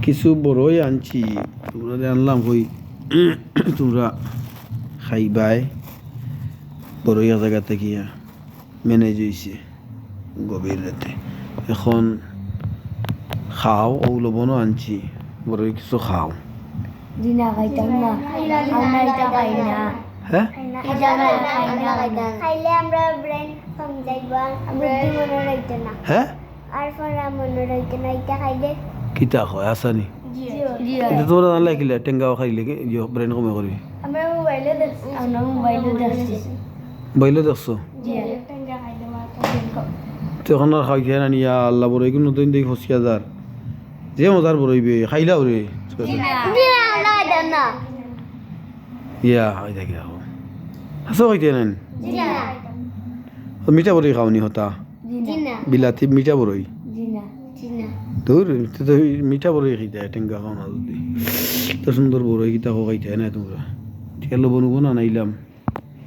কিছু বড়ই আনছি, তোমরা আনলাম কই তোমরা খাইবাই। বড়ই জায়গাতে গিয়া ম্যানেজ হয়েছে গভীর রাতে। এখন খাও, ও লবণও আনছি, বড়ই কিছু খাও। জিনা খাইতাম না, আমরা এটা খাই না। হ্যাঁ, খাইলে আমরা ব্রেন কম যাইবা, বুদ্ধি মনে রাখতে না, হ্যাঁ, আর পড়া মনে রাখতে না। এটা খাইলে কিতা হয় আসানি জি কিন্তু তোমরা জানলা কিলা টেঙ্গাও খাইলে ব্রেন কমে করবি। আমরা মোবাইলে দেখছি। বাইলে দেখছো জি টেঙ্গা খাইলে মাথা তখন আর খাই খাই না নিয়া আল্লাহ বড়ই কিন্তু নতুন দিকে ফসিয়া যার যে মজার বড়ইবে খাইলা ওরে না ইয়া হয় দেখি রাখো হাসো খাইতে নেন জিনা মিঠা বড়ই খাওনি হতা জিনা বিলাতি মিঠা বড়ই জিনা জিনা দূর তো মিঠা বড়ই খাইতে টেঙ্গা খাও না যদি তো সুন্দর বড়ই কিতা খাইতে না তোমরা ঠিক লবণ না নাইলাম।